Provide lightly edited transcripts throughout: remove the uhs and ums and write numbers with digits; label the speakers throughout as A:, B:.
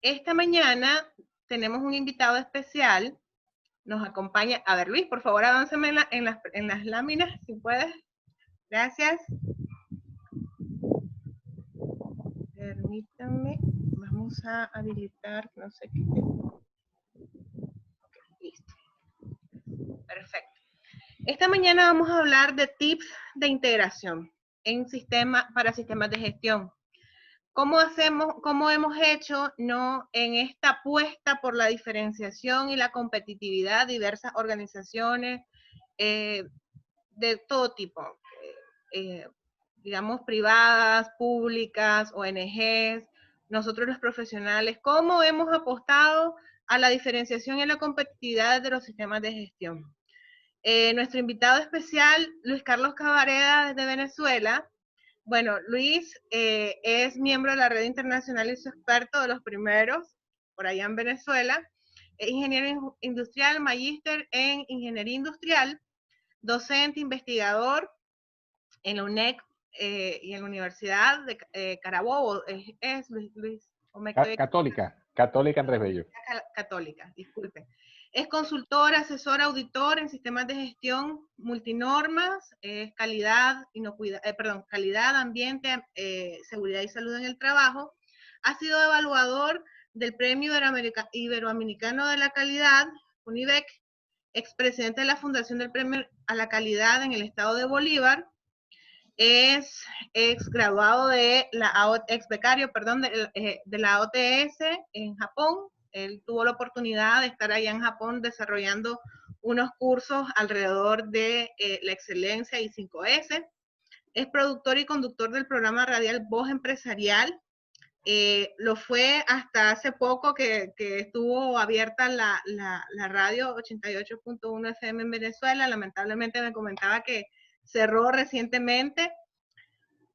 A: Esta mañana tenemos un invitado especial. Nos acompaña. A ver, Luis, por favor, avánzame en las láminas, si puedes. Gracias. Permítanme. Vamos a habilitar, no sé qué. Okay, listo. Perfecto. Esta mañana vamos a hablar de tips de integración para sistemas de gestión. ¿Cómo hemos hecho en esta apuesta por la diferenciación y la competitividad diversas organizaciones de todo tipo, eh, digamos privadas, públicas, ONGs, nosotros los profesionales, cómo hemos apostado a la diferenciación y a la competitividad de los sistemas de gestión? Nuestro invitado especial, Luis Carlos Cabareda, desde Venezuela. Bueno, Luis es miembro de la Red Internacional y su experto de los primeros por allá en Venezuela. Es ingeniero industrial, magíster en ingeniería industrial, docente, investigador en la UNEC y en la Universidad de Carabobo. Es Luis, o me estoy
B: Católica Andrés Bello.
A: Católica, disculpe. Es consultor, asesor, auditor en sistemas de gestión multinormas, calidad, calidad, ambiente, seguridad y salud en el trabajo. Ha sido evaluador del Premio Iberoamericano de la Calidad, UNIBEC, expresidente de la Fundación del Premio a la Calidad en el Estado de Bolívar. Es ex graduado ex becario, perdón, de la OTS en Japón. Él tuvo la oportunidad de estar allá en Japón desarrollando unos cursos alrededor de la excelencia y 5S. Es productor y conductor del programa radial Voz Empresarial. Lo fue hasta hace poco que estuvo abierta la radio 88.1 FM en Venezuela. Lamentablemente me comentaba que cerró recientemente,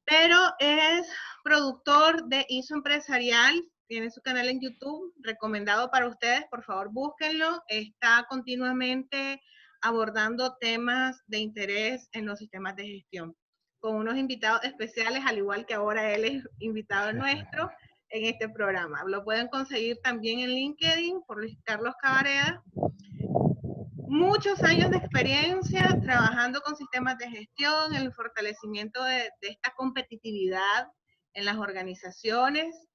A: pero es productor de ISO Empresarial, tiene su canal en YouTube, recomendado para ustedes, por favor búsquenlo, está continuamente abordando temas de interés en los sistemas de gestión, con unos invitados especiales, al igual que ahora él es invitado nuestro en este programa. Lo pueden conseguir también en LinkedIn por Luis Carlos Cabareda. Muchos años de experiencia trabajando con sistemas de gestión, el fortalecimiento de esta competitividad en las organizaciones.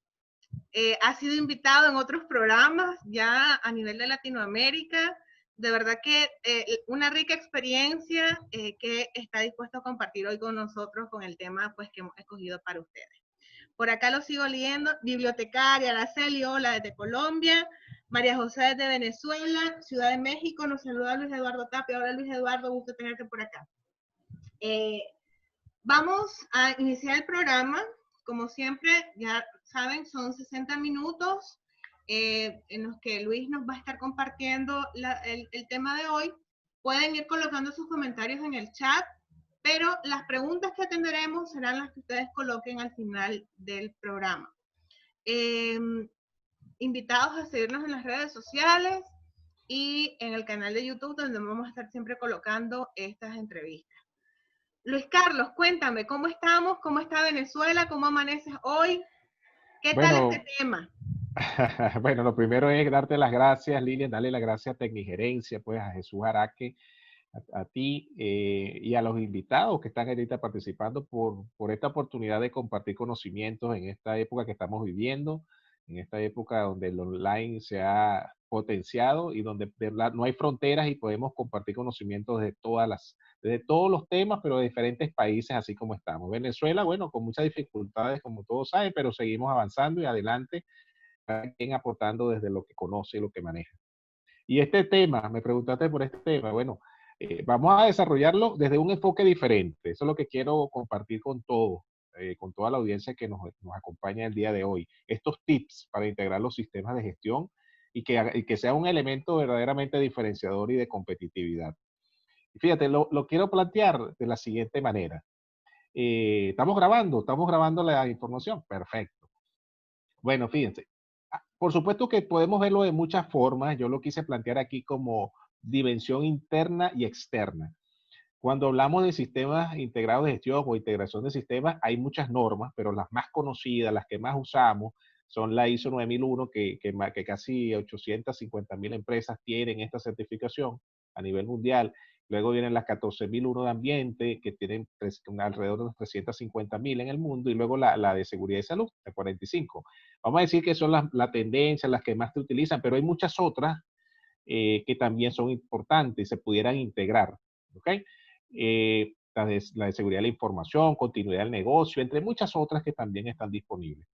A: Ha sido invitado en otros programas ya a nivel de Latinoamérica. De verdad que una rica experiencia que está dispuesto a compartir hoy con nosotros con el tema pues, que hemos escogido para ustedes. Por acá lo sigo leyendo. Bibliotecaria Araceli, hola desde Colombia. María José desde Venezuela. Ciudad de México, nos saluda Luis Eduardo Tapia. Hola Luis Eduardo, gusto tenerte por acá. Vamos a iniciar el programa. Como siempre, ya saben, son 60 minutos en los que Luis nos va a estar compartiendo el tema de hoy. Pueden ir colocando sus comentarios en el chat, pero las preguntas que atenderemos serán las que ustedes coloquen al final del programa. Invitados a seguirnos en las redes sociales y en el canal de YouTube, donde vamos a estar siempre colocando estas entrevistas. Luis Carlos, cuéntame, ¿cómo estamos? ¿Cómo está Venezuela? ¿Cómo amaneces hoy? ¿Qué tal este tema?
B: Bueno, lo primero es darte las gracias, Lilian, darle las gracias a Tecnigerencia, pues a Jesús Araque, a ti y a los invitados que están ahorita participando por esta oportunidad de compartir conocimientos en esta época que estamos viviendo, en esta época donde el online se ha potenciado y donde de verdad no hay fronteras y podemos compartir conocimientos de todos los temas, pero de diferentes países, así como estamos. Venezuela, bueno, con muchas dificultades, como todos saben, pero seguimos avanzando y adelante, cada quien aportando desde lo que conoce y lo que maneja. Y este tema, me preguntaste por este tema, bueno, vamos a desarrollarlo desde un enfoque diferente. Eso es lo que quiero compartir con todos, con toda la audiencia que nos acompaña el día de hoy. Estos tips para integrar los sistemas de gestión y que sea un elemento verdaderamente diferenciador y de competitividad. Y fíjate, lo quiero plantear de la siguiente manera. Estamos grabando la información. Perfecto. Bueno, fíjense. Por supuesto que podemos verlo de muchas formas. Yo lo quise plantear aquí como dimensión interna y externa. Cuando hablamos de sistemas integrados de gestión o integración de sistemas, hay muchas normas, pero las más conocidas, las que más usamos, son la ISO 9001, que casi 850.000 empresas tienen esta certificación a nivel mundial. Luego vienen las 14.001 de ambiente, que tienen alrededor de 350.000 en el mundo, y luego la de seguridad y salud, de 45. Vamos a decir que son la tendencia, las que más se utilizan, pero hay muchas otras que también son importantes y se pudieran integrar. ¿Ok? La de seguridad de la información, continuidad del negocio, entre muchas otras que también están disponibles.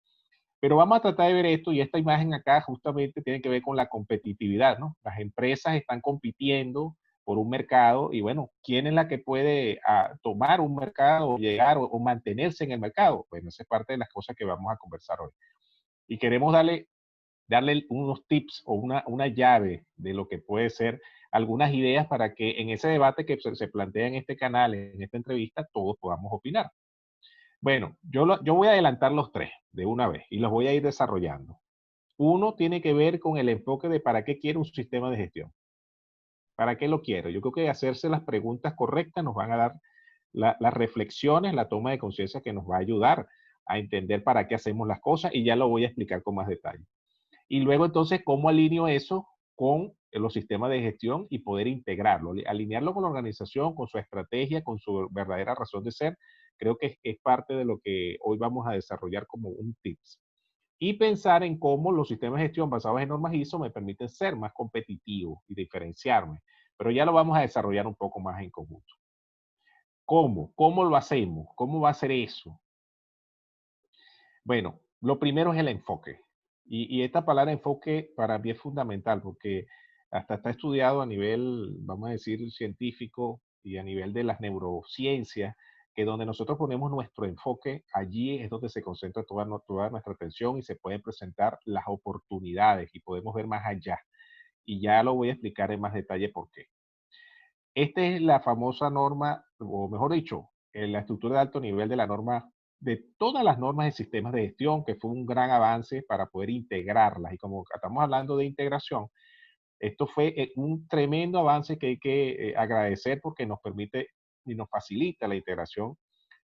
B: Pero vamos a tratar de ver esto, y esta imagen acá justamente tiene que ver con la competitividad, ¿no? Las empresas están compitiendo por un mercado y bueno, ¿quién es la que puede tomar un mercado, llegar o mantenerse en el mercado? Bueno, esa es parte de las cosas que vamos a conversar hoy. Y queremos darle unos tips o una llave de lo que puede ser algunas ideas para que en ese debate que se plantea en este canal, en esta entrevista, todos podamos opinar. Bueno, yo voy a adelantar los tres de una vez y los voy a ir desarrollando. Uno tiene que ver con el enfoque de para qué quiero un sistema de gestión. ¿Para qué lo quiero? Yo creo que hacerse las preguntas correctas nos van a dar las reflexiones, la toma de conciencia que nos va a ayudar a entender para qué hacemos las cosas, y ya lo voy a explicar con más detalle. Y luego entonces, ¿cómo alineo eso con los sistemas de gestión y poder integrarlo? Alinearlo con la organización, con su estrategia, con su verdadera razón de ser, creo que es parte de lo que hoy vamos a desarrollar como un tips. Y pensar en cómo los sistemas de gestión basados en normas ISO me permiten ser más competitivo y diferenciarme. Pero ya lo vamos a desarrollar un poco más en conjunto. ¿Cómo? ¿Cómo lo hacemos? ¿Cómo va a ser eso? Bueno, lo primero es el enfoque. Y esta palabra enfoque para mí es fundamental porque hasta está estudiado a nivel, vamos a decir, científico y a nivel de las neurociencias, que donde nosotros ponemos nuestro enfoque, allí es donde se concentra toda nuestra atención y se pueden presentar las oportunidades y podemos ver más allá. Y ya lo voy a explicar en más detalle por qué. Esta es la famosa norma, o mejor dicho, la estructura de alto nivel de la norma, de todas las normas de sistemas de gestión, que fue un gran avance para poder integrarlas. Y como estamos hablando de integración, esto fue un tremendo avance que hay que agradecer porque nos permite y nos facilita la integración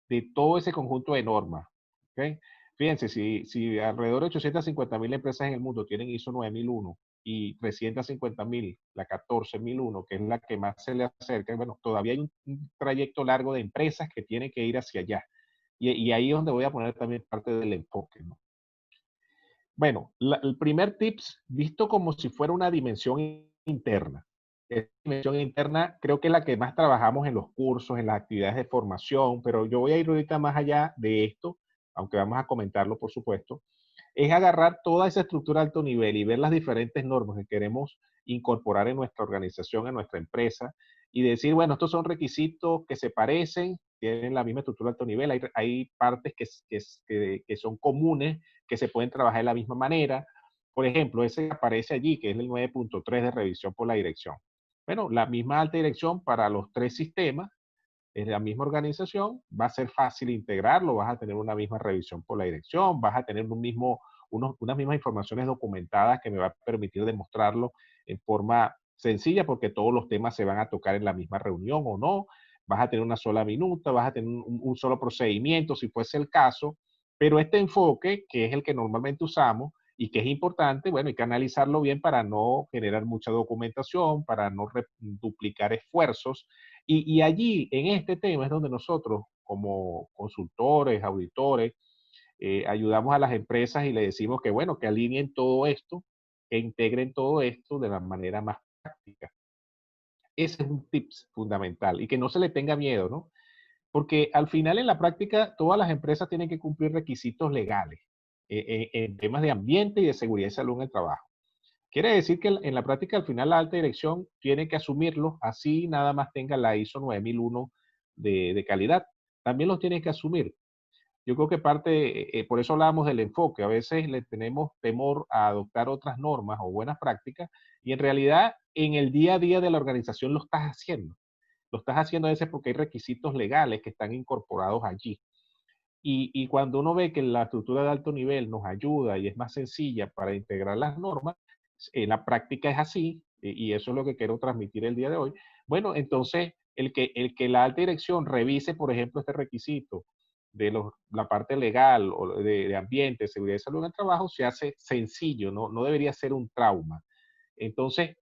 B: de todo ese conjunto de normas. ¿Okay? Fíjense, si alrededor de 850.000 empresas en el mundo tienen ISO 9001 y 350.000, la 14.001, que es la que más se le acerca, bueno, todavía hay un trayecto largo de empresas que tienen que ir hacia allá. Y ahí es donde voy a poner también parte del enfoque, ¿no? Bueno, el primer tips, visto como si fuera una dimensión interna. Esta dimensión interna creo que es la que más trabajamos en los cursos, en las actividades de formación, pero yo voy a ir ahorita más allá de esto, aunque vamos a comentarlo, por supuesto, es agarrar toda esa estructura de alto nivel y ver las diferentes normas que queremos incorporar en nuestra organización, en nuestra empresa, y decir, bueno, estos son requisitos que se parecen, tienen la misma estructura de alto nivel, hay partes que son comunes, que se pueden trabajar de la misma manera. Por ejemplo, ese que aparece allí, que es el 9.3 de revisión por la dirección. Bueno, la misma alta dirección para los tres sistemas, es la misma organización, va a ser fácil integrarlo, vas a tener una misma revisión por la dirección, vas a tener unas mismas informaciones documentadas que me va a permitir demostrarlo en forma sencilla porque todos los temas se van a tocar en la misma reunión o no, vas a tener una sola minuta, vas a tener un solo procedimiento si fuese el caso, pero este enfoque, que es el que normalmente usamos y que es importante, bueno, hay que analizarlo bien para no generar mucha documentación, para no duplicar esfuerzos, y allí, en este tema, es donde nosotros, como consultores, auditores, ayudamos a las empresas y le decimos que, bueno, que alineen todo esto, que integren todo esto de la manera más práctica. Ese es un tips fundamental y que no se le tenga miedo, ¿no? Porque al final, en la práctica, todas las empresas tienen que cumplir requisitos legales en temas de ambiente y de seguridad y salud en el trabajo. Quiere decir que en la práctica, al final, la alta dirección tiene que asumirlo, así nada más tenga la ISO 9001 de calidad. También los tiene que asumir. Yo creo que parte, por eso hablábamos del enfoque. A veces le tenemos temor a adoptar otras normas o buenas prácticas y en realidad en el día a día de la organización lo estás haciendo. Lo estás haciendo a veces porque hay requisitos legales que están incorporados allí. Y cuando uno ve que la estructura de alto nivel nos ayuda y es más sencilla para integrar las normas, en la práctica es así, y eso es lo que quiero transmitir el día de hoy. Bueno, entonces, el que la alta dirección revise, por ejemplo, este requisito la parte legal o de ambiente, seguridad y salud en el trabajo se hace sencillo, no debería ser un trauma. Entonces,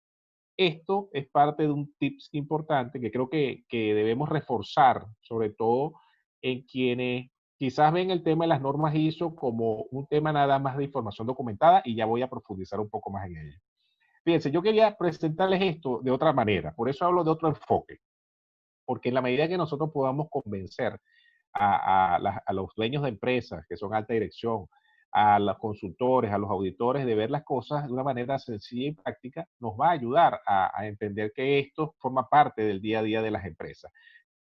B: esto es parte de un tips importante que creo que debemos reforzar, sobre todo en quienes quizás ven el tema de las normas ISO como un tema nada más de información documentada y ya voy a profundizar un poco más en ello. Fíjense, yo quería presentarles esto de otra manera, por eso hablo de otro enfoque, porque en la medida que nosotros podamos convencer a los dueños de empresas, que son alta dirección, a los consultores, a los auditores, de ver las cosas de una manera sencilla y práctica, nos va a ayudar a entender que esto forma parte del día a día de las empresas.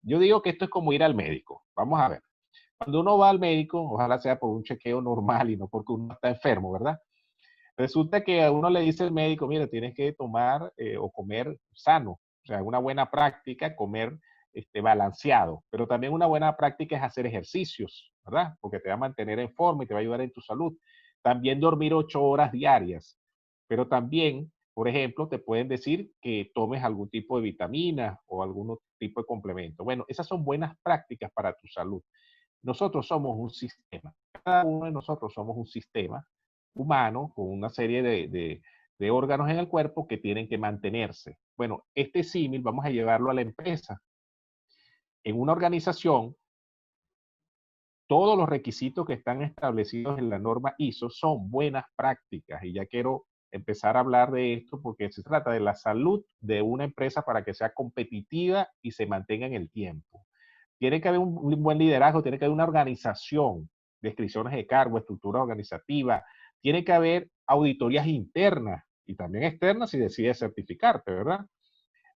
B: Yo digo que esto es como ir al médico. Vamos a ver. Cuando uno va al médico, ojalá sea por un chequeo normal y no porque uno está enfermo, ¿verdad? Resulta que a uno le dice el médico, mira, tienes que tomar o comer sano, o sea, una buena práctica, comer balanceado, pero también una buena práctica es hacer ejercicios, ¿verdad? Porque te va a mantener en forma y te va a ayudar en tu salud. También dormir 8 horas diarias, pero también, por ejemplo, te pueden decir que tomes algún tipo de vitamina o algún tipo de complemento. Bueno, esas son buenas prácticas para tu salud. Nosotros somos un sistema, cada uno de nosotros somos un sistema humano con una serie de órganos en el cuerpo que tienen que mantenerse. Bueno, este símil vamos a llevarlo a la empresa. En una organización, todos los requisitos que están establecidos en la norma ISO son buenas prácticas y ya quiero empezar a hablar de esto porque se trata de la salud de una empresa para que sea competitiva y se mantenga en el tiempo. Tiene que haber un buen liderazgo, tiene que haber una organización, descripciones de cargo, estructura organizativa, tiene que haber auditorías internas y también externas si decides certificarte, ¿verdad?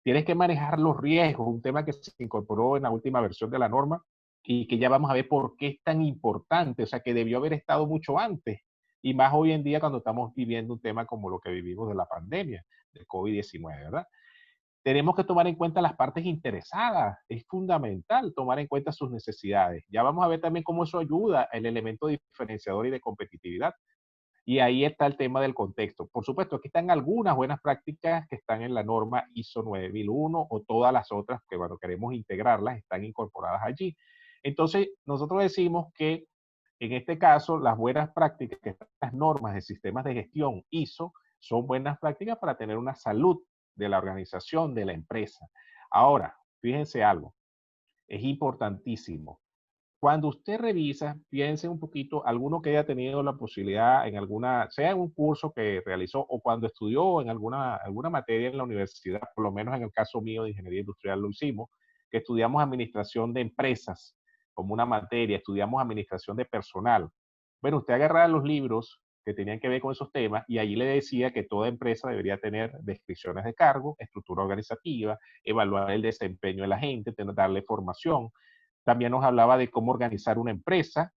B: Tienes que manejar los riesgos, un tema que se incorporó en la última versión de la norma y que ya vamos a ver por qué es tan importante, o sea, que debió haber estado mucho antes y más hoy en día cuando estamos viviendo un tema como lo que vivimos de la pandemia, del COVID-19, ¿verdad? Tenemos que tomar en cuenta las partes interesadas. Es fundamental tomar en cuenta sus necesidades. Ya vamos a ver también cómo eso ayuda el elemento diferenciador y de competitividad. Y ahí está el tema del contexto. Por supuesto, aquí están algunas buenas prácticas que están en la norma ISO 9001 o todas las otras que, bueno, queremos integrarlas, están incorporadas allí. Entonces, nosotros decimos que en este caso, las buenas prácticas, que están las normas de sistemas de gestión ISO, son buenas prácticas para tener una salud de la organización, de la empresa. Ahora, fíjense algo, es importantísimo. Cuando usted revisa, piense un poquito, alguno que haya tenido la posibilidad en alguna, sea en un curso que realizó o cuando estudió en alguna materia en la universidad, por lo menos en el caso mío de ingeniería industrial lo hicimos, que estudiamos administración de empresas como una materia, estudiamos administración de personal. Bueno, usted agarraba los libros que tenían que ver con esos temas y allí le decía que toda empresa debería tener descripciones de cargo, estructura organizativa, evaluar el desempeño de la gente, darle formación. También nos hablaba de cómo organizar una empresa.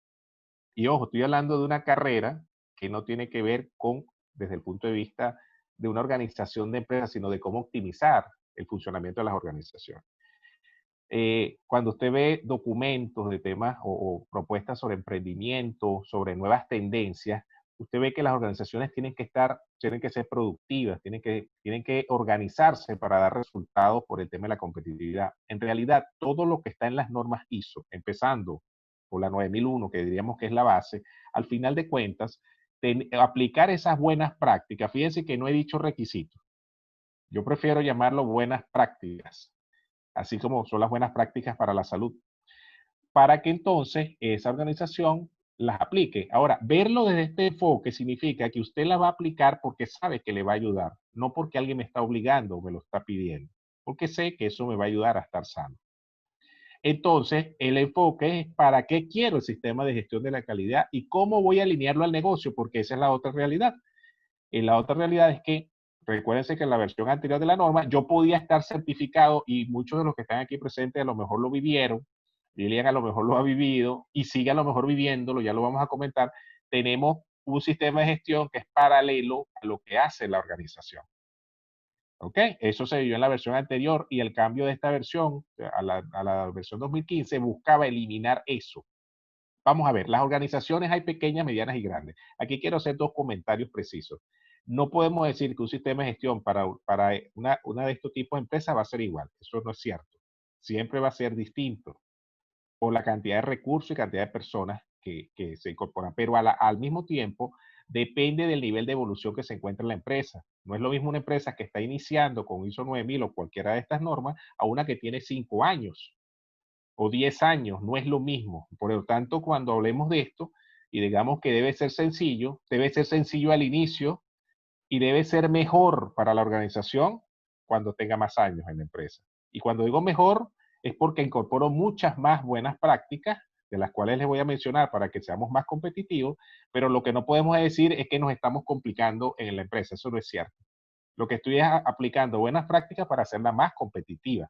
B: Y ojo, estoy hablando de una carrera que no tiene que ver con, desde el punto de vista de una organización de empresas, sino de cómo optimizar el funcionamiento de las organizaciones. Cuando usted ve documentos de temas o propuestas sobre emprendimiento, sobre nuevas tendencias, usted ve que las organizaciones tienen que ser productivas, tienen que organizarse para dar resultados por el tema de la competitividad. En realidad, todo lo que está en las normas ISO, empezando por la 9001, que diríamos que es la base, al final de cuentas, aplicar esas buenas prácticas, fíjense que no he dicho requisitos, yo prefiero llamarlo buenas prácticas, así como son las buenas prácticas para la salud, para que entonces esa organización las aplique. Ahora, verlo desde este enfoque significa que usted la va a aplicar porque sabe que le va a ayudar, no porque alguien me está obligando o me lo está pidiendo, porque sé que eso me va a ayudar a estar sano. Entonces, el enfoque es para qué quiero el sistema de gestión de la calidad y cómo voy a alinearlo al negocio, porque esa es la otra realidad. Y la otra realidad es que, recuérdense que en la versión anterior de la norma, yo podía estar certificado y muchos de los que están aquí presentes a lo mejor lo vivieron, Lilian a lo mejor lo ha vivido y sigue a lo mejor viviéndolo, ya lo vamos a comentar. Tenemos un sistema de gestión que es paralelo a lo que hace la organización. ¿Ok? Eso se vio en la versión anterior y el cambio de esta versión a la versión 2015 buscaba eliminar eso. Vamos a ver, las organizaciones hay pequeñas, medianas y grandes. Aquí quiero hacer dos comentarios precisos. No podemos decir que un sistema de gestión para una de estos tipos de empresas va a ser igual. Eso no es cierto. Siempre va a ser distinto. por la cantidad de recursos y cantidad de personas que se incorporan, pero al mismo tiempo depende del nivel de evolución que se encuentra en la empresa. No es lo mismo una empresa que está iniciando con ISO 9000 o cualquiera de estas normas a una que tiene 5 años o 10 años, no es lo mismo. Por lo tanto, cuando hablemos de esto y digamos que debe ser sencillo al inicio y debe ser mejor para la organización cuando tenga más años en la empresa. Y cuando digo mejor es porque incorporo muchas más buenas prácticas, de las cuales les voy a mencionar para que seamos más competitivos, pero lo que no podemos decir es que nos estamos complicando en la empresa, eso no es cierto. Lo que estoy es aplicando buenas prácticas para hacerla más competitiva.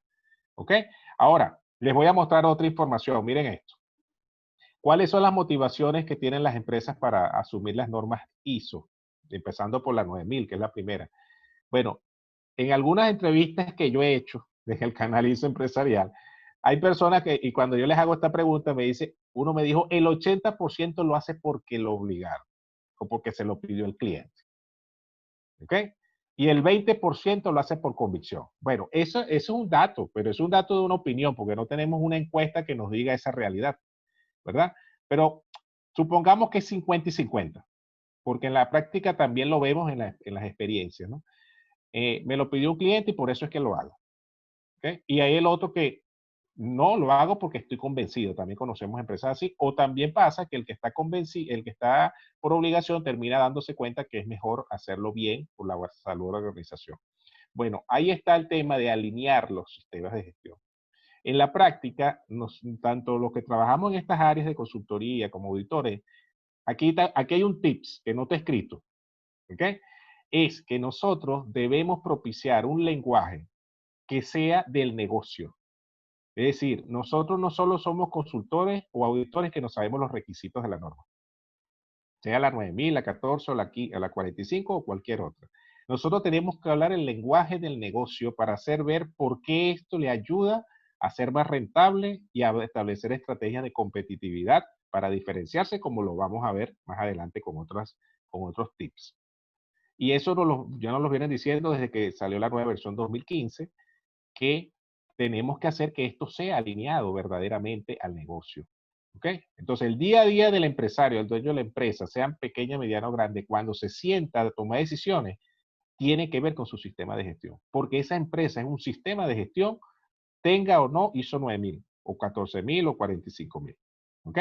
B: ¿Ok? Ahora, les voy a mostrar otra información. Miren esto. ¿Cuáles son las motivaciones que tienen las empresas para asumir las normas ISO? Empezando por la 9000, que es la primera. Bueno, en algunas entrevistas que yo he hecho desde el canal ISO empresarial, hay personas que, y cuando yo les hago esta pregunta, uno me dijo, el 80% lo hace porque lo obligaron o porque se lo pidió el cliente. ¿Ok? Y el 20% lo hace por convicción. Bueno, eso es un dato, pero es un dato de una opinión, porque no tenemos una encuesta que nos diga esa realidad, ¿verdad? Pero supongamos que es 50 y 50, porque en la práctica también lo vemos en las experiencias, ¿no? Me lo pidió un cliente y por eso es que lo hago. ¿Okay? Y hay el otro que no lo hago porque estoy convencido. También conocemos empresas así. O también pasa que el que está convencido, el que está por obligación, termina dándose cuenta que es mejor hacerlo bien por la salud de la organización. Bueno, ahí está el tema de alinear los sistemas de gestión. En la práctica, tanto los que trabajamos en estas áreas de consultoría como auditores, aquí hay un tips que no está escrito, ¿ok? Es que nosotros debemos propiciar un lenguaje que sea del negocio. Es decir, nosotros no solo somos consultores o auditores que no sabemos los requisitos de la norma, sea la 9000, la 14 o la 45 o cualquier otra. Nosotros tenemos que hablar el lenguaje del negocio para hacer ver por qué esto le ayuda a ser más rentable y a establecer estrategias de competitividad para diferenciarse, como lo vamos a ver más adelante con otros tips. Y eso ya nos lo vienen diciendo desde que salió la nueva versión 2015, que tenemos que hacer que esto sea alineado verdaderamente al negocio. ¿Ok? Entonces, el día a día del empresario, el dueño de la empresa, sean pequeña, mediana o grande, cuando se sienta a tomar decisiones, tiene que ver con su sistema de gestión. Porque esa empresa es un sistema de gestión, tenga o no ISO 9000, o 14000 o 45000. ¿Ok?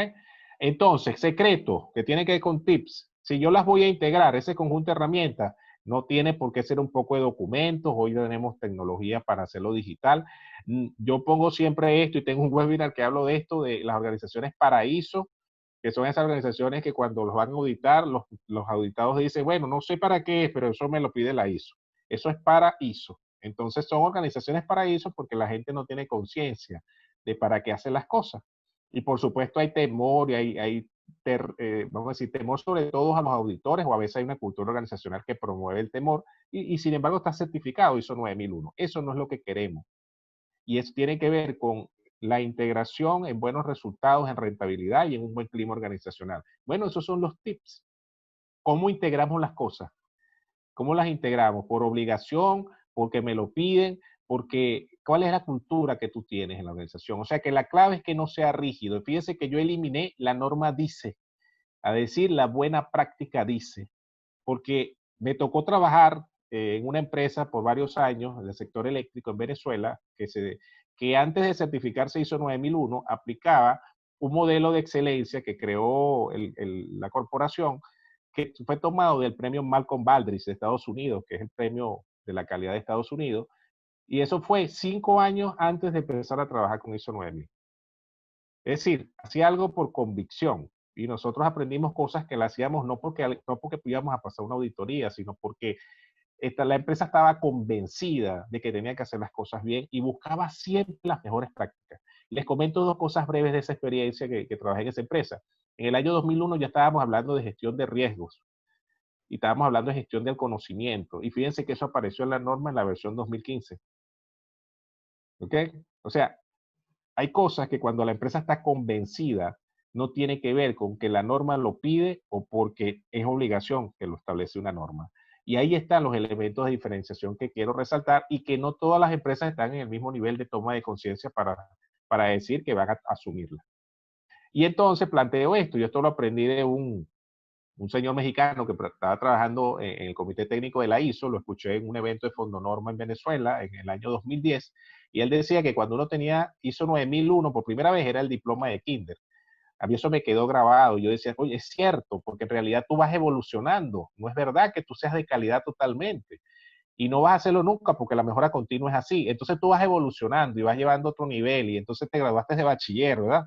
B: Entonces, secreto que tiene que ver con tips. Si yo las voy a integrar, ese conjunto de herramientas, no tiene por qué ser un poco de documentos. Hoy tenemos tecnología para hacerlo digital. Yo pongo siempre esto y tengo un webinar que hablo de esto, de las organizaciones paraíso, que son esas organizaciones que cuando los van a auditar, los auditados dicen, bueno, no sé para qué es, pero eso me lo pide la ISO. Eso es para ISO. Entonces son organizaciones para ISO porque la gente no tiene conciencia de para qué hace las cosas. Y por supuesto hay temor y vamos a decir, temor sobre todo a los auditores, o a veces hay una cultura organizacional que promueve el temor y sin embargo está certificado ISO 9001. Eso no es lo que queremos. Y eso tiene que ver con la integración en buenos resultados, en rentabilidad y en un buen clima organizacional. Bueno, esos son los tips. ¿Cómo integramos las cosas? ¿Cómo las integramos? ¿Por obligación? ¿Porque me lo piden? Porque, ¿cuál es la cultura que tú tienes en la organización? O sea, que la clave es que no sea rígido. Fíjense que yo eliminé la norma dice, a decir la buena práctica dice, porque me tocó trabajar en una empresa por varios años, en el sector eléctrico en Venezuela, que antes de certificarse ISO 9001, aplicaba un modelo de excelencia que creó la corporación, que fue tomado del premio Malcolm Baldrige de Estados Unidos, que es el premio de la calidad de Estados Unidos, y eso fue 5 años antes de empezar a trabajar con ISO 9000. Es decir, hacía algo por convicción, y nosotros aprendimos cosas que la hacíamos no porque íbamos a pasar una auditoría, sino porque la empresa estaba convencida de que tenía que hacer las cosas bien y buscaba siempre las mejores prácticas. Les comento 2 cosas breves de esa experiencia que trabajé en esa empresa. En el año 2001 ya estábamos hablando de gestión de riesgos y estábamos hablando de gestión del conocimiento. Y fíjense que eso apareció en la norma en la versión 2015. ¿Ok? O sea, hay cosas que cuando la empresa está convencida no tiene que ver con que la norma lo pide o porque es obligación que lo establece una norma. Y ahí están los elementos de diferenciación que quiero resaltar y que no todas las empresas están en el mismo nivel de toma de conciencia para decir que van a asumirla. Y entonces planteo esto, yo esto lo aprendí de un señor mexicano que estaba trabajando en el comité técnico de la ISO, lo escuché en un evento de Fondonorma en Venezuela en el año 2010, y él decía que cuando uno tenía ISO 9001 por primera vez era el diploma de Kinder. A mí eso me quedó grabado. Yo decía, oye, es cierto, porque en realidad tú vas evolucionando. No es verdad que tú seas de calidad totalmente. Y no vas a hacerlo nunca porque la mejora continua es así. Entonces tú vas evolucionando y vas llevando a otro nivel y entonces te graduaste de bachiller, ¿verdad?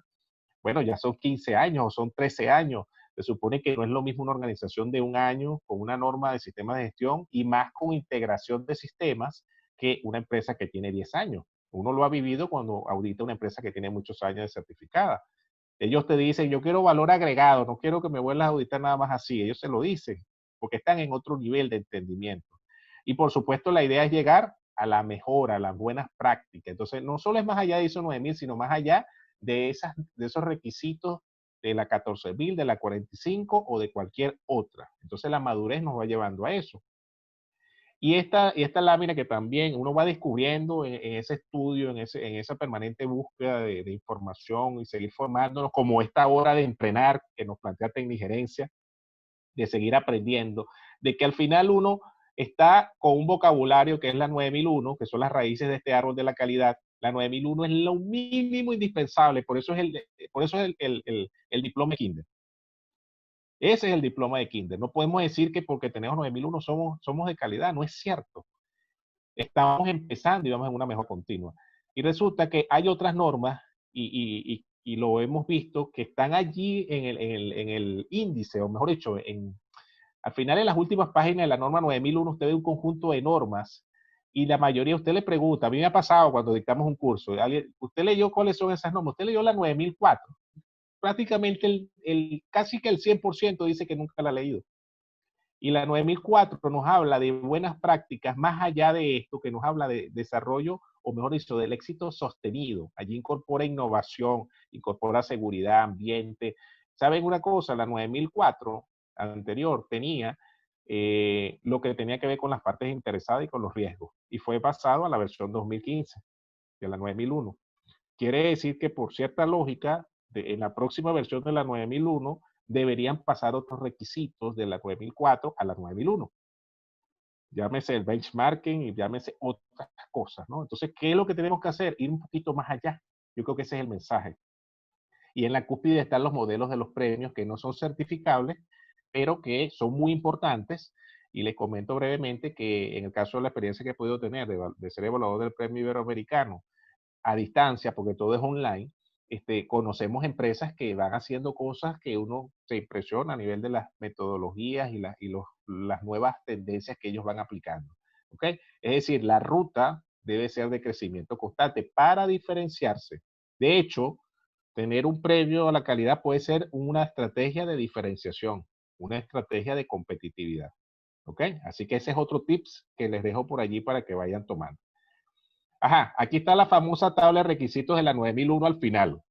B: Bueno, ya son 15 años o son 13 años. Se supone que no es lo mismo una organización de un año con una norma de sistemas de gestión y más con integración de sistemas que una empresa que tiene 10 años. Uno lo ha vivido cuando audita una empresa que tiene muchos años de certificada. Ellos te dicen, yo quiero valor agregado, no quiero que me vuelvas a auditar nada más así. Ellos se lo dicen, porque están en otro nivel de entendimiento. Y por supuesto, la idea es llegar a la mejora, a las buenas prácticas. Entonces, no solo es más allá de ISO 9000, sino más allá de esos requisitos de la 14000, de la 45 o de cualquier otra. Entonces, la madurez nos va llevando a eso. Y esta lámina que también uno va descubriendo en ese estudio, en esa permanente búsqueda de información y seguir formándonos, como esta hora de entrenar que nos plantea Tecnigerencia, de seguir aprendiendo, de que al final uno está con un vocabulario que es la 9001, que son las raíces de este árbol de la calidad. La 9001 es lo mínimo indispensable, por eso es el diploma de Kinder. Ese es el diploma de Kinder. No podemos decir que porque tenemos 9001 somos de calidad, no es cierto. Estamos empezando y vamos en una mejora continua. Y resulta que hay otras normas, y lo hemos visto, que están allí en el índice, o mejor dicho, al final en las últimas páginas de la norma 9001 usted ve un conjunto de normas y la mayoría usted le pregunta, a mí me ha pasado cuando dictamos un curso, ¿usted leyó cuáles son esas normas? Usted leyó la 9004. Prácticamente casi que el 100% dice que nunca la ha leído. Y la 9004 nos habla de buenas prácticas, más allá de esto, que nos habla de desarrollo, o mejor dicho, del éxito sostenido. Allí incorpora innovación, incorpora seguridad, ambiente. ¿Saben una cosa? La 9004 anterior tenía lo que tenía que ver con las partes interesadas y con los riesgos. Y fue pasado a la versión 2015 de la 9001. Quiere decir que por cierta lógica, en la próxima versión de la 9001, deberían pasar otros requisitos de la 9004 a la 9001. Llámese el benchmarking y llámese otras cosas, ¿no? Entonces, ¿qué es lo que tenemos que hacer? Ir un poquito más allá. Yo creo que ese es el mensaje. Y en la cúspide están los modelos de los premios que no son certificables, pero que son muy importantes. Y les comento brevemente que en el caso de la experiencia que he podido tener de ser evaluador del premio iberoamericano a distancia, porque todo es online, conocemos empresas que van haciendo cosas que uno se impresiona a nivel de las metodologías y las nuevas tendencias que ellos van aplicando. ¿Okay? Es decir, la ruta debe ser de crecimiento constante para diferenciarse. De hecho, tener un premio a la calidad puede ser una estrategia de diferenciación, una estrategia de competitividad. ¿Ok? Así que ese es otro tips que les dejo por allí para que vayan tomando. Ajá, aquí está la famosa tabla de requisitos de la 9001 al final.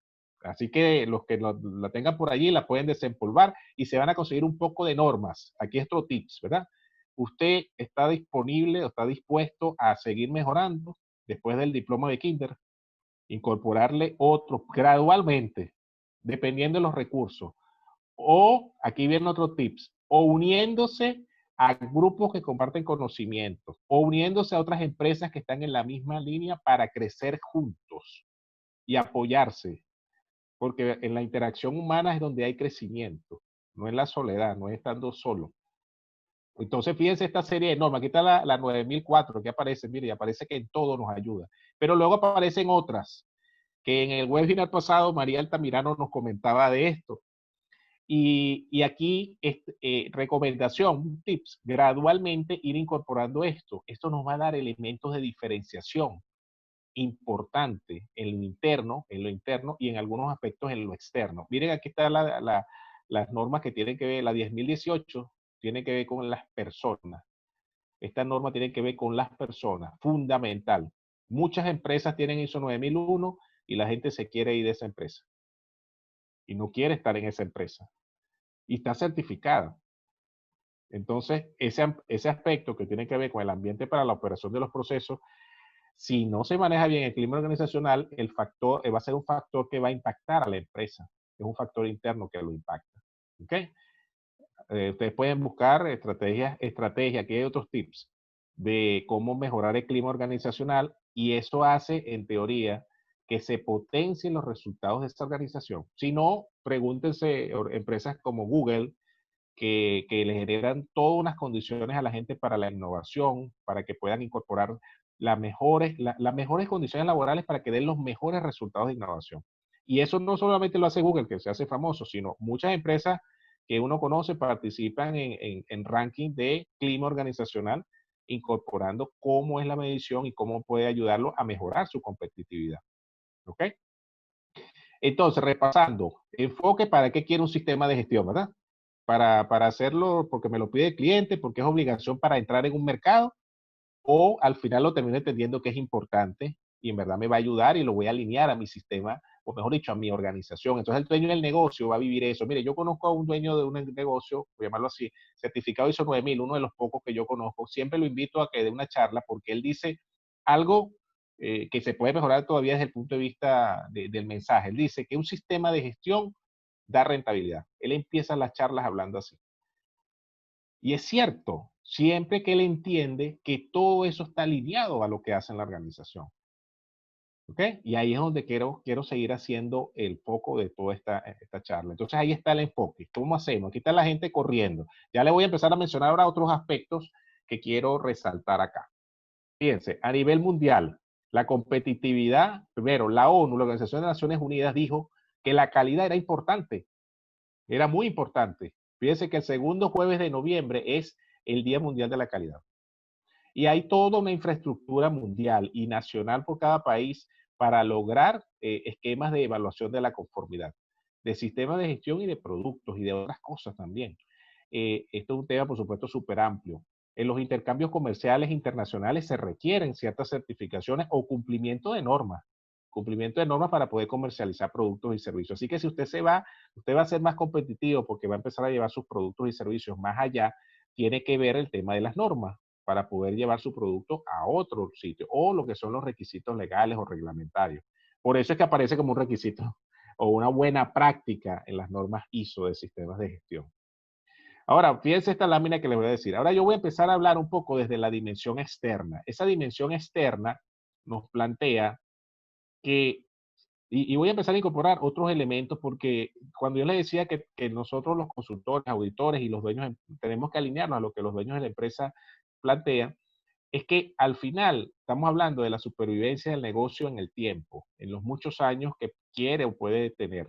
B: Así que los que la tengan por allí la pueden desempolvar y se van a conseguir un poco de normas. Aquí es otro tips, ¿verdad? Usted está disponible o está dispuesto a seguir mejorando después del diploma de Kinder, incorporarle otros gradualmente, dependiendo de los recursos. O, aquí viene otro tips, o uniéndose a grupos que comparten conocimientos, o uniéndose a otras empresas que están en la misma línea para crecer juntos y apoyarse. Porque en la interacción humana es donde hay crecimiento, no en la soledad, no es estando solo. Entonces, fíjense esta serie de normas. Aquí está la 9004, que aparece, mire, aparece que en todo nos ayuda. Pero luego aparecen otras, que en el webinar pasado María Altamirano nos comentaba de esto. Y aquí, recomendación, tips, gradualmente ir incorporando esto. Esto nos va a dar elementos de diferenciación importante en lo interno y en algunos aspectos en lo externo. Miren, aquí están las normas que tienen que ver, la 10.018 tiene que ver con las personas. Esta norma tiene que ver con las personas, fundamental. Muchas empresas tienen ISO 9001 y la gente se quiere ir de esa empresa. Y no quiere estar en esa empresa. Y está certificada. Entonces, ese aspecto que tiene que ver con el ambiente para la operación de los procesos, si no se maneja bien el clima organizacional, el factor va a ser un factor que va a impactar a la empresa. es un factor interno que lo impacta. ¿Ok? Ustedes pueden buscar estrategias, aquí hay otros tips de cómo mejorar el clima organizacional y eso hace, en teoría, que se potencien los resultados de esta organización. Si no, pregúntense empresas como Google, que le generan todas unas condiciones a la gente para la innovación, para que puedan incorporar las mejores condiciones laborales para que den los mejores resultados de innovación. Y eso no solamente lo hace Google, que se hace famoso, sino muchas empresas que uno conoce participan en ranking de clima organizacional, incorporando cómo es la medición y cómo puede ayudarlo a mejorar su competitividad. ¿Ok? Entonces, repasando, enfoque para qué quiere un sistema de gestión, ¿verdad? Para hacerlo porque me lo pide el cliente, porque es obligación para entrar en un mercado, o al final lo termino entendiendo que es importante y en verdad me va a ayudar y lo voy a alinear a mi sistema, o mejor dicho, a mi organización. Entonces el dueño del negocio va a vivir eso. Mire, yo conozco a un dueño de un negocio, voy a llamarlo así, certificado ISO 9000, uno de los pocos que yo conozco. Siempre lo invito a que dé una charla porque él dice algo que se puede mejorar todavía desde el punto de vista del mensaje. Él dice que un sistema de gestión da rentabilidad. Él empieza las charlas hablando así. Y es cierto, siempre que él entiende que todo eso está alineado a lo que hace en la organización. ¿Ok? Y ahí es donde quiero seguir haciendo el foco de toda esta charla. Entonces ahí está el enfoque. ¿Cómo hacemos? Aquí está la gente corriendo. Ya le voy a empezar a mencionar ahora otros aspectos que quiero resaltar acá. Fíjense, a nivel mundial, la competitividad, primero, la ONU, la Organización de Naciones Unidas, dijo que la calidad era importante, era muy importante. Fíjense que el segundo jueves de noviembre es el Día Mundial de la Calidad. Y hay toda una infraestructura mundial y nacional por cada país para lograr esquemas de evaluación de la conformidad, de sistemas de gestión y de productos y de otras cosas también. Esto es un tema, por supuesto, súper amplio. En los intercambios comerciales internacionales se requieren ciertas certificaciones o cumplimiento de normas para poder comercializar productos y servicios. Así que si usted usted va a ser más competitivo porque va a empezar a llevar sus productos y servicios más allá, tiene que ver el tema de las normas para poder llevar su producto a otro sitio o lo que son los requisitos legales o reglamentarios. Por eso es que aparece como un requisito o una buena práctica en las normas ISO de sistemas de gestión. Ahora, fíjense esta lámina que les voy a decir. Ahora yo voy a empezar a hablar un poco desde la dimensión externa. Esa dimensión externa nos plantea que, y voy a empezar a incorporar otros elementos porque cuando yo les decía que nosotros los consultores, auditores y los dueños tenemos que alinearnos a lo que los dueños de la empresa plantean, es que al final estamos hablando de la supervivencia del negocio en el tiempo, en los muchos años que quiere o puede tener.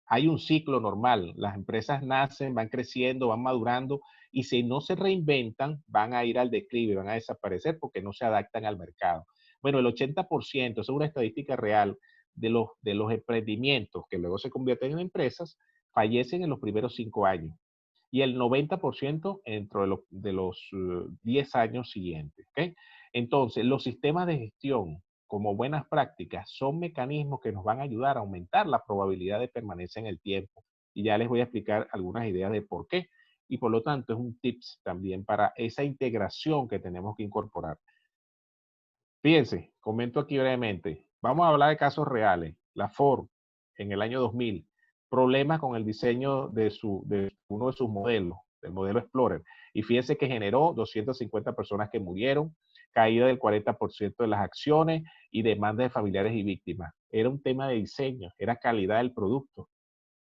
B: Hay un ciclo normal, las empresas nacen, van creciendo, van madurando y si no se reinventan, van a ir al declive, van a desaparecer porque no se adaptan al mercado. Bueno, el 80%, eso es una estadística real, de los emprendimientos que luego se convierten en empresas, fallecen en los primeros 5 años y el 90% dentro de los 10 años siguientes. ¿Okay? Entonces, los sistemas de gestión como buenas prácticas son mecanismos que nos van a ayudar a aumentar la probabilidad de permanencia en el tiempo. Y ya les voy a explicar algunas ideas de por qué. Y por lo tanto, es un tips también para esa integración que tenemos que incorporar. Fíjense, comento aquí brevemente. Vamos a hablar de casos reales. La Ford, en el año 2000, problemas con el diseño de uno de sus modelos, el modelo Explorer. Y fíjense que generó 250 personas que murieron, caída del 40% de las acciones y demandas de familiares y víctimas. Era un tema de diseño, era calidad del producto.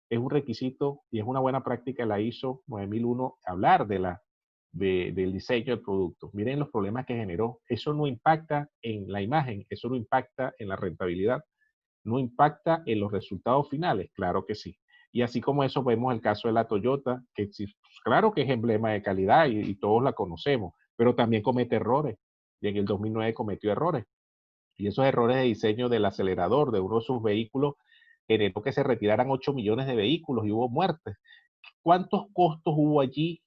B: Es un requisito y es una buena práctica la ISO 9001 hablar del diseño del producto. Miren los problemas que generó. Eso no impacta en la imagen, eso no impacta en la rentabilidad, no impacta en los resultados finales, claro que sí. Y así como eso vemos el caso de la Toyota, que claro que es emblema de calidad y todos la conocemos, pero también comete errores. Y en el 2009 cometió errores. Y esos errores de diseño del acelerador de uno de sus vehículos generó que se retiraran 8 millones de vehículos y hubo muertes. ¿Cuántos costos hubo allí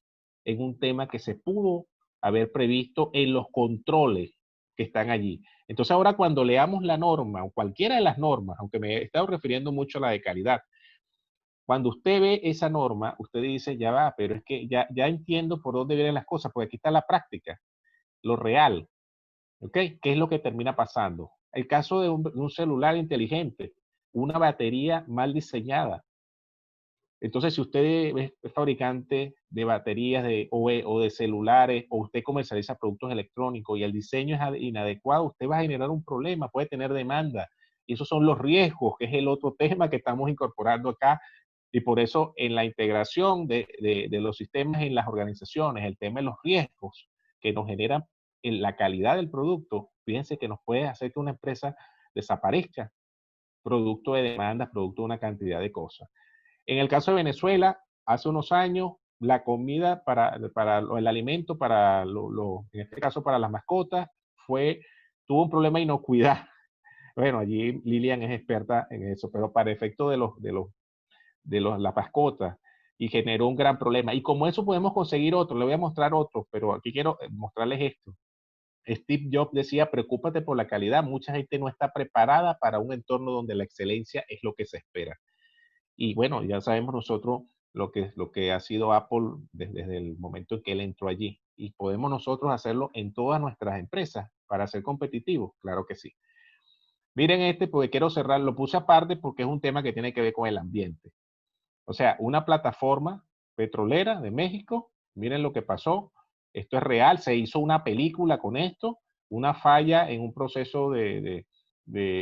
B: en un tema que se pudo haber previsto en los controles que están allí? Entonces ahora cuando leamos la norma o cualquiera de las normas, aunque me he estado refiriendo mucho a la de calidad, cuando usted ve esa norma, usted dice, ya va, pero es que ya entiendo por dónde vienen las cosas, porque aquí está la práctica, lo real, ¿ok? ¿Qué es lo que termina pasando? El caso de un celular inteligente, una batería mal diseñada, Entonces, si usted es fabricante de baterías o de celulares, o usted comercializa productos electrónicos y el diseño es inadecuado, usted va a generar un problema, puede tener demanda. Y esos son los riesgos, que es el otro tema que estamos incorporando acá. Y por eso en la integración de los sistemas en las organizaciones, el tema de los riesgos que nos generan en la calidad del producto, fíjense que nos puede hacer que una empresa desaparezca, producto de demandas, producto de una cantidad de cosas. En el caso de Venezuela, hace unos años, la comida para el alimento, en este caso para las mascotas, tuvo un problema de inocuidad. Bueno, allí Lilian es experta en eso, pero para efecto las mascotas, y generó un gran problema. Y como eso podemos conseguir otro, le voy a mostrar otro, pero aquí quiero mostrarles esto. Steve Jobs decía, preocúpate por la calidad. Mucha gente no está preparada para un entorno donde la excelencia es lo que se espera. Y bueno, ya sabemos nosotros lo que ha sido Apple desde el momento en que él entró allí. Y podemos nosotros hacerlo en todas nuestras empresas para ser competitivos, claro que sí. Miren este, porque quiero cerrar, lo puse aparte porque es un tema que tiene que ver con el ambiente. O sea, una plataforma petrolera de México, miren lo que pasó, esto es real, se hizo una película con esto, una falla en un proceso de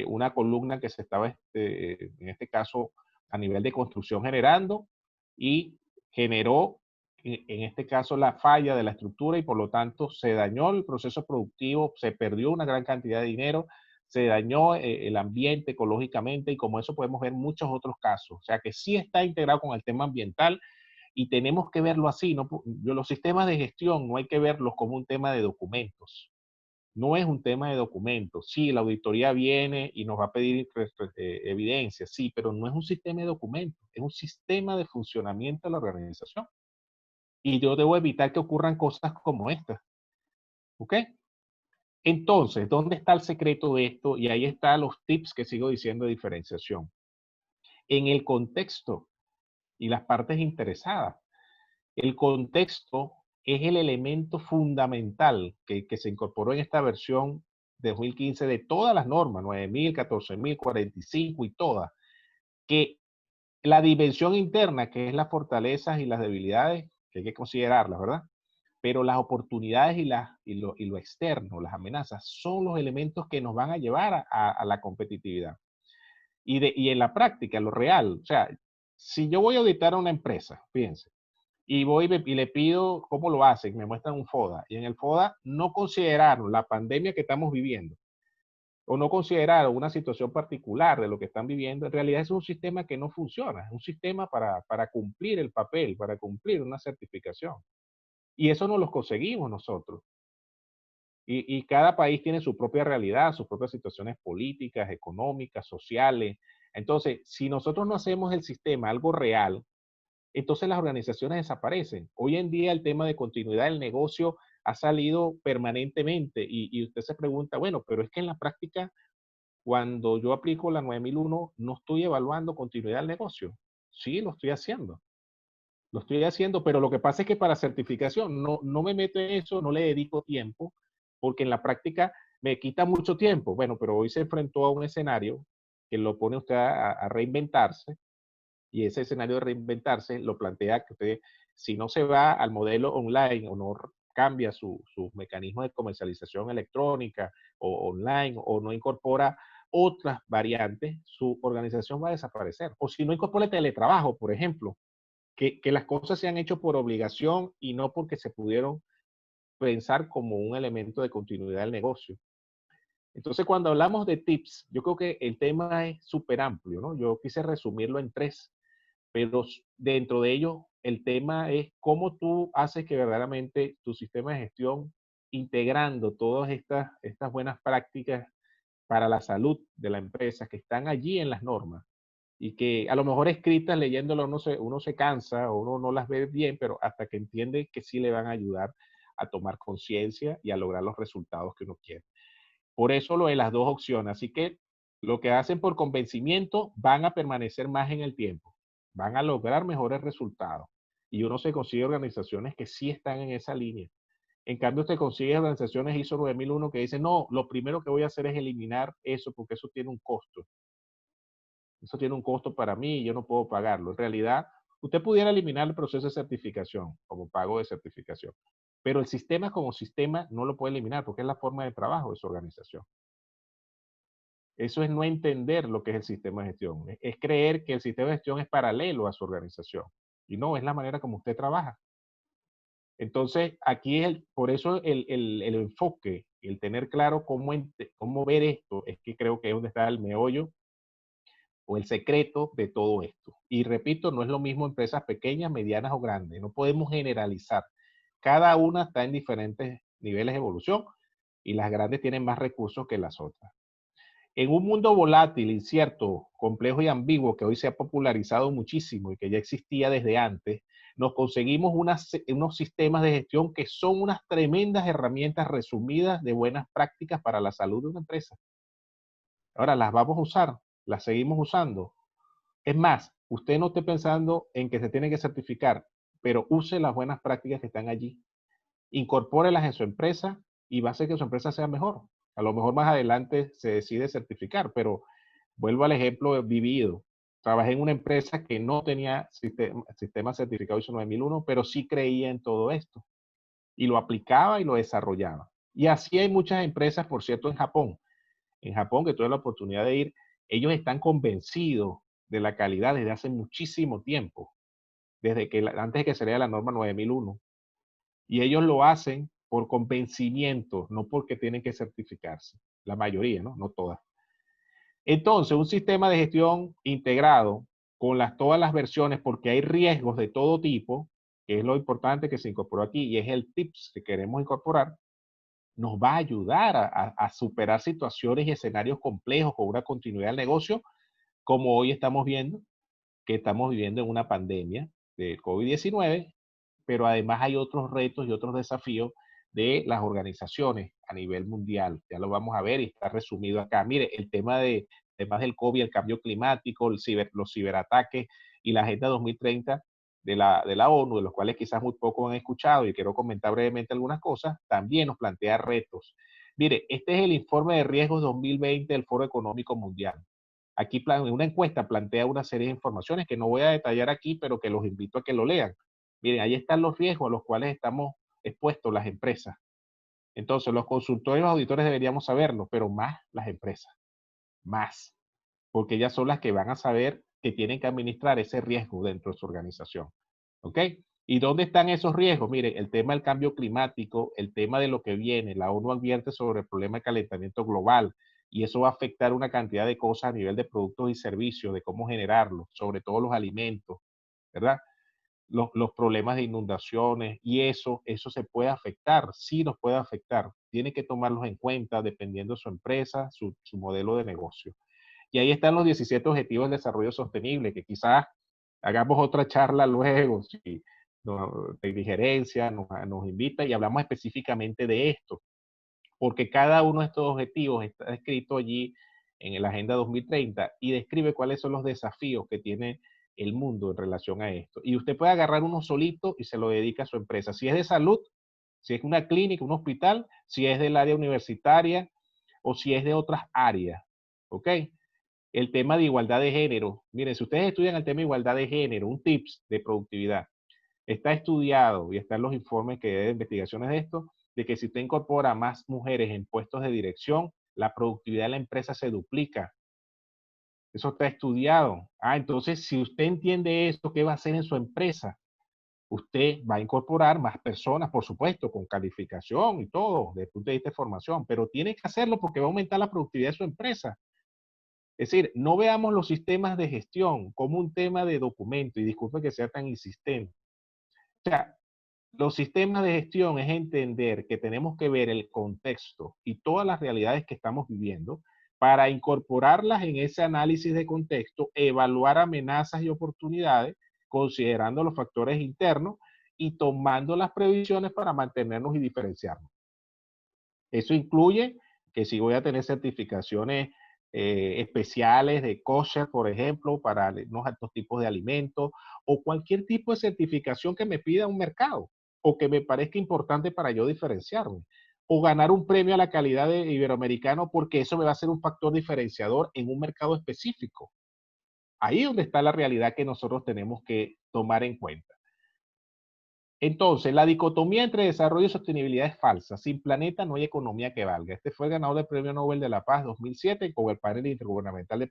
B: una columna que se estaba, en este caso, a nivel de construcción generando, y generó, en este caso, la falla de la estructura, y por lo tanto se dañó el proceso productivo, se perdió una gran cantidad de dinero, se dañó el ambiente ecológicamente, y como eso podemos ver muchos otros casos. O sea que sí está integrado con el tema ambiental y tenemos que verlo así. ¿No? Los sistemas de gestión no hay que verlos como un tema de documentos. No es un tema de documentos. Sí, la auditoría viene y nos va a pedir evidencia, sí, pero no es un sistema de documentos, es un sistema de funcionamiento de la organización. Y yo debo evitar que ocurran cosas como estas. ¿Ok? Entonces, ¿dónde está el secreto de esto? Y ahí están los tips que sigo diciendo de diferenciación. En el contexto y las partes interesadas. El contexto es el elemento fundamental que se incorporó en esta versión de 2015 de todas las normas, 9.000, 14.000, 45 y todas, que la dimensión interna, que es las fortalezas y las debilidades, que hay que considerarlas, ¿verdad? Pero las oportunidades y lo externo, las amenazas, son los elementos que nos van a llevar a la competitividad. Y en la práctica, lo real, o sea, si yo voy a auditar a una empresa, fíjense, y voy y le pido cómo lo hacen, me muestran un FODA, y en el FODA no consideraron la pandemia que estamos viviendo, o no consideraron una situación particular de lo que están viviendo, en realidad es un sistema que no funciona, es un sistema para cumplir el papel, para cumplir una certificación. Y eso no lo conseguimos nosotros. Y cada país tiene su propia realidad, sus propias situaciones políticas, económicas, sociales. Entonces, si nosotros no hacemos el sistema algo real, entonces las organizaciones desaparecen. Hoy en día el tema de continuidad del negocio ha salido permanentemente y usted se pregunta, bueno, pero es que en la práctica, cuando yo aplico la 9001, no estoy evaluando continuidad del negocio. Sí, lo estoy haciendo, pero lo que pasa es que para certificación no me meto en eso, no le dedico tiempo, porque en la práctica me quita mucho tiempo. Bueno, pero hoy se enfrentó a un escenario que lo pone usted a reinventarse, y ese escenario de reinventarse lo plantea que usted, si no se va al modelo online o no cambia su mecanismo de comercialización electrónica o online o no incorpora otras variantes, su organización va a desaparecer. O si no incorpora el teletrabajo, por ejemplo, que las cosas se han hecho por obligación y no porque se pudieron pensar como un elemento de continuidad del negocio. Entonces, cuando hablamos de tips, yo creo que el tema es súper amplio, ¿no? Yo quise resumirlo en tres, pero dentro de ello, el tema es cómo tú haces que verdaderamente tu sistema de gestión, integrando todas estas buenas prácticas para la salud de la empresa que están allí en las normas, y que a lo mejor escritas, leyéndolo, uno se cansa o uno no las ve bien, pero hasta que entiende que sí le van a ayudar a tomar conciencia y a lograr los resultados que uno quiere. Por eso lo de las dos opciones. Así que lo que hacen por convencimiento van a permanecer más en el tiempo, van a lograr mejores resultados. Y uno se consigue organizaciones que sí están en esa línea. En cambio, usted consigue organizaciones ISO 9001 que dicen, no, lo primero que voy a hacer es eliminar eso porque eso tiene un costo. Eso tiene un costo para mí y yo no puedo pagarlo. En realidad, Usted pudiera eliminar el proceso de certificación como pago de certificación, pero el sistema como sistema no lo puede eliminar porque es la forma de trabajo de su organización. Eso es no entender lo que es el sistema de gestión. Es creer que el sistema de gestión es paralelo a su organización. Y no, es la manera como usted trabaja. Entonces, aquí es por eso el enfoque, el tener claro cómo ver esto, es que creo que es donde está el meollo o el secreto de todo esto. Y repito, no es lo mismo empresas pequeñas, medianas o grandes. No podemos generalizar. Cada una está en diferentes niveles de evolución y las grandes tienen más recursos que las otras. En un mundo volátil, incierto, complejo y ambiguo que hoy se ha popularizado muchísimo y que ya existía desde antes, nos conseguimos unos sistemas de gestión que son unas tremendas herramientas resumidas de buenas prácticas para la salud de una empresa. Ahora las vamos a usar, las seguimos usando. Es más, usted no esté pensando en que se tiene que certificar, pero use las buenas prácticas que están allí. Incorpórelas en su empresa y va a hacer que su empresa sea mejor. A lo mejor más adelante se decide certificar, pero vuelvo al ejemplo vivido. Trabajé en una empresa que no tenía sistema certificado ISO 9001, pero sí creía en todo esto y lo aplicaba y lo desarrollaba. Y así hay muchas empresas, por cierto, en Japón. En Japón, que tuve la oportunidad de ir, ellos están convencidos de la calidad desde hace muchísimo tiempo, desde que antes de que saliera la norma 9001. Y ellos lo hacen por convencimiento, no porque tienen que certificarse. La mayoría, ¿no? No todas. Entonces, un sistema de gestión integrado con todas las versiones, porque hay riesgos de todo tipo, que es lo importante que se incorporó aquí, y es el tips que queremos incorporar, nos va a ayudar a superar situaciones y escenarios complejos con una continuidad del negocio, como hoy estamos viendo, que estamos viviendo en una pandemia de COVID-19, pero además hay otros retos y otros desafíos de las organizaciones a nivel mundial. Ya lo vamos a ver y está resumido acá. Mire, el tema temas del COVID, el cambio climático, los ciberataques y la Agenda 2030 de la ONU, de los cuales quizás muy poco han escuchado y quiero comentar brevemente algunas cosas, también nos plantea retos. Mire, este es el informe de riesgos 2020 del Foro Económico Mundial. Aquí una encuesta plantea una serie de informaciones que no voy a detallar aquí, pero que los invito a que lo lean. Miren, ahí están los riesgos a los cuales estamos expuestos las empresas. Entonces, los consultores y los auditores deberíamos saberlo, pero más las empresas, más, porque ellas son las que van a saber que tienen que administrar ese riesgo dentro de su organización. ¿Ok? ¿Y dónde están esos riesgos? Miren, el tema del cambio climático, el tema de lo que viene, la ONU advierte sobre el problema de calentamiento global, y eso va a afectar una cantidad de cosas a nivel de productos y servicios, de cómo generarlos, sobre todo los alimentos, ¿verdad? Los problemas de inundaciones y eso se puede afectar, sí nos puede afectar. Tiene que tomarlos en cuenta dependiendo de su empresa, su modelo de negocio. Y ahí están los 17 Objetivos de Desarrollo Sostenible, que quizás hagamos otra charla luego, si de digerencia nos invita y hablamos específicamente de esto, porque cada uno de estos objetivos está escrito allí en la Agenda 2030 y describe cuáles son los desafíos que tiene el mundo en relación a esto. Y usted puede agarrar uno solito y se lo dedica a su empresa. Si es de salud, si es una clínica, un hospital, si es del área universitaria o si es de otras áreas. ¿Ok? El tema de igualdad de género. Miren, si ustedes estudian el tema de igualdad de género, un tips de productividad, está estudiado y están los informes que de investigaciones de esto, de que si usted incorpora más mujeres en puestos de dirección, la productividad de la empresa se duplica. Eso está estudiado. Entonces, si usted entiende esto, ¿qué va a hacer en su empresa? Usted va a incorporar más personas, por supuesto, con calificación y todo, desde el punto de vista de formación, pero tiene que hacerlo porque va a aumentar la productividad de su empresa. Es decir, no veamos los sistemas de gestión como un tema de documento, y disculpe que sea tan insistente. O sea, los sistemas de gestión es entender que tenemos que ver el contexto y todas las realidades que estamos viviendo para incorporarlas en ese análisis de contexto, evaluar amenazas y oportunidades, considerando los factores internos y tomando las previsiones para mantenernos y diferenciarnos. Eso incluye que si voy a tener certificaciones especiales de kosher, por ejemplo, para unos altos tipos de alimentos, o cualquier tipo de certificación que me pida un mercado, o que me parezca importante para yo diferenciarme, o ganar un premio a la calidad de iberoamericano, porque eso me va a ser un factor diferenciador en un mercado específico. Ahí es donde está la realidad que nosotros tenemos que tomar en cuenta. Entonces, la dicotomía entre desarrollo y sostenibilidad es falsa. Sin planeta no hay economía que valga. Este fue el ganador del Premio Nobel de la Paz 2007 con el panel intergubernamental de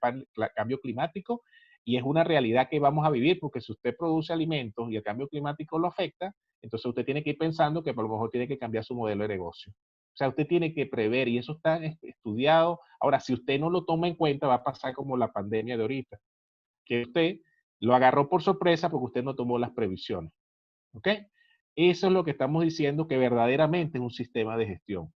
B: cambio climático, y es una realidad que vamos a vivir, porque si usted produce alimentos y el cambio climático lo afecta, entonces usted tiene que ir pensando que por lo mejor tiene que cambiar su modelo de negocio. O sea, usted tiene que prever, y eso está estudiado. Ahora, si usted no lo toma en cuenta, va a pasar como la pandemia de ahorita, que usted lo agarró por sorpresa porque usted no tomó las previsiones. ¿Ok? Eso es lo que estamos diciendo, que verdaderamente es un sistema de gestión.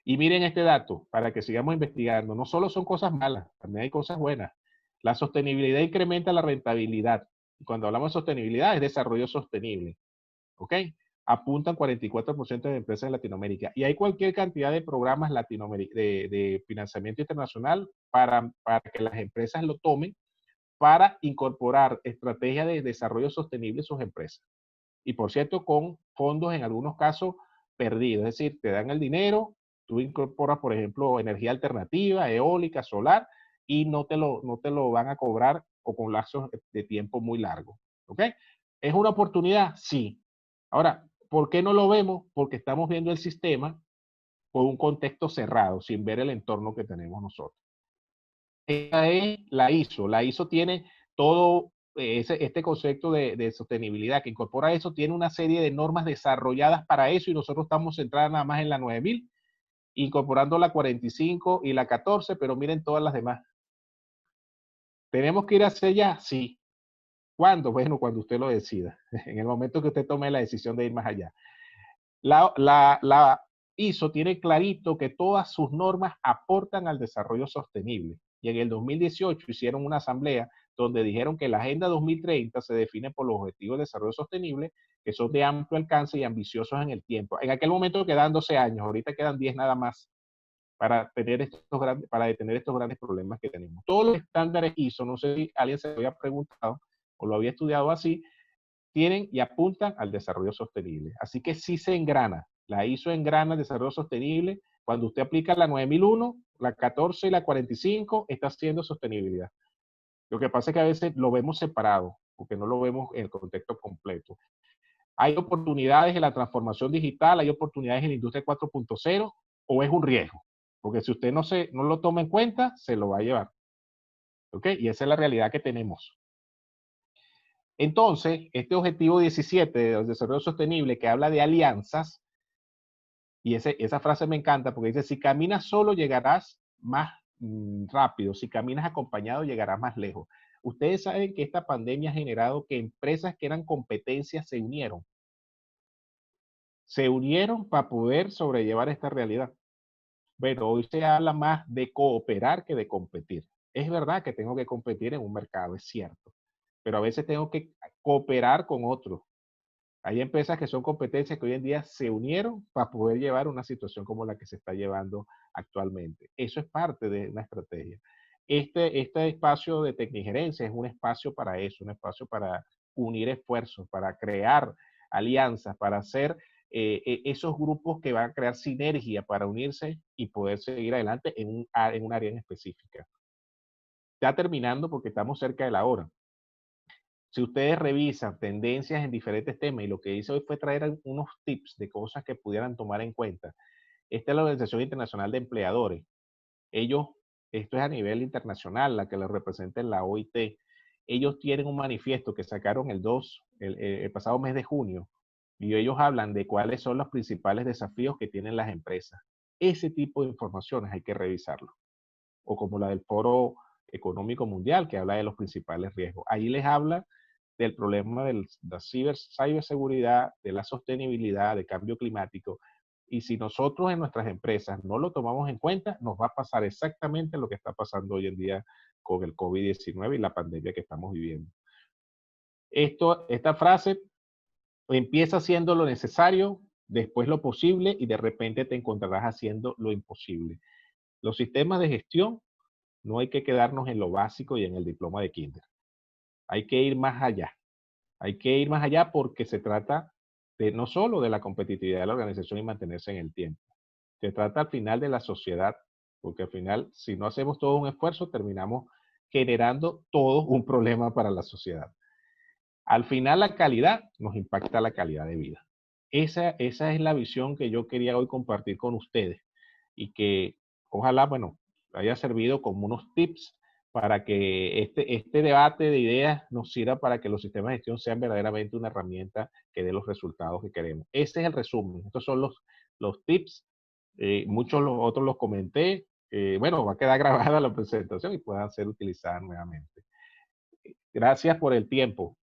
B: Y miren este dato, para que sigamos investigando. No solo son cosas malas, también hay cosas buenas. La sostenibilidad incrementa la rentabilidad. Y cuando hablamos de sostenibilidad, es desarrollo sostenible. ¿Ok? Apuntan 44% de empresas en Latinoamérica. Y hay cualquier cantidad de programas de financiamiento internacional para que las empresas lo tomen, para incorporar estrategias de desarrollo sostenible en sus empresas. Y por cierto, con fondos en algunos casos perdidos. Es decir, te dan el dinero, tú incorporas, por ejemplo, energía alternativa, eólica, solar, y no te lo van a cobrar o con lapsos de tiempo muy largos. ¿Ok? ¿Es una oportunidad? Sí. Ahora, ¿por qué no lo vemos? Porque estamos viendo el sistema con un contexto cerrado, sin ver el entorno que tenemos nosotros. Esta es la ISO. La ISO tiene todo este concepto de sostenibilidad que incorpora eso, tiene una serie de normas desarrolladas para eso, y nosotros estamos centrados nada más en la 9000, incorporando la 45 y la 14, pero miren todas las demás. ¿Tenemos que ir hacia allá? Sí. ¿Cuándo? Bueno, cuando usted lo decida, en el momento que usted tome la decisión de ir más allá. La ISO tiene clarito que todas sus normas aportan al desarrollo sostenible. Y en el 2018 hicieron una asamblea donde dijeron que la Agenda 2030 se define por los Objetivos de Desarrollo Sostenible, que son de amplio alcance y ambiciosos en el tiempo. En aquel momento quedan 12 años, ahorita quedan 10 nada más para detener estos grandes problemas que tenemos. Todos los estándares ISO, no sé si alguien se lo había preguntado o lo había estudiado así, tienen y apuntan al desarrollo sostenible. Así que sí se engrana. La ISO engrana el desarrollo sostenible. Cuando usted aplica la 9001, la 14 y la 45, está haciendo sostenibilidad. Lo que pasa es que a veces lo vemos separado, porque no lo vemos en el contexto completo. Hay oportunidades en la transformación digital, hay oportunidades en la industria 4.0, o es un riesgo. Porque si usted no lo toma en cuenta, se lo va a llevar. ¿Ok? Y esa es la realidad que tenemos. Entonces, este objetivo 17 de desarrollo sostenible, que habla de alianzas, y esa frase me encanta porque dice, si caminas solo llegarás más rápido, si caminas acompañado llegarás más lejos. Ustedes saben que esta pandemia ha generado que empresas que eran competencias se unieron. Se unieron para poder sobrellevar esta realidad. Bueno, hoy se habla más de cooperar que de competir. Es verdad que tengo que competir en un mercado, es cierto, pero a veces tengo que cooperar con otros. Hay empresas que son competencias que hoy en día se unieron para poder llevar una situación como la que se está llevando actualmente. Eso es parte de una estrategia. Este espacio de Tecnigerencia es un espacio para eso, un espacio para unir esfuerzos, para crear alianzas, para hacer esos grupos que van a crear sinergia para unirse y poder seguir adelante en un área en específica. Ya terminando porque estamos cerca de la hora. Si ustedes revisan tendencias en diferentes temas, y lo que hice hoy fue traer unos tips de cosas que pudieran tomar en cuenta. Esta es la Organización Internacional de Empleadores. Ellos, esto es a nivel internacional, la que les representa en la OIT. Ellos tienen un manifiesto que sacaron el pasado mes de junio, y ellos hablan de cuáles son los principales desafíos que tienen las empresas. Ese tipo de informaciones hay que revisarlo. O como la del Foro Económico Mundial, que habla de los principales riesgos. Ahí les habla del problema de la ciberseguridad, de la sostenibilidad, de cambio climático. Y si nosotros en nuestras empresas no lo tomamos en cuenta, nos va a pasar exactamente lo que está pasando hoy en día con el COVID-19 y la pandemia que estamos viviendo. Esta frase empieza haciendo lo necesario, después lo posible, y de repente te encontrarás haciendo lo imposible. Los sistemas de gestión, no hay que quedarnos en lo básico y en el diploma de kinder. Hay que ir más allá. Hay que ir más allá porque se trata no solo de la competitividad de la organización y mantenerse en el tiempo. Se trata al final de la sociedad, porque al final, si no hacemos todo un esfuerzo, terminamos generando todo un problema para la sociedad. Al final la calidad nos impacta la calidad de vida. Esa es la visión que yo quería hoy compartir con ustedes y que ojalá, bueno, haya servido como unos tips para que este debate de ideas nos sirva para que los sistemas de gestión sean verdaderamente una herramienta que dé los resultados que queremos. Ese es el resumen. Estos son los tips. Muchos otros los comenté. Bueno, va a quedar grabada la presentación y puedan ser utilizadas nuevamente. Gracias por el tiempo.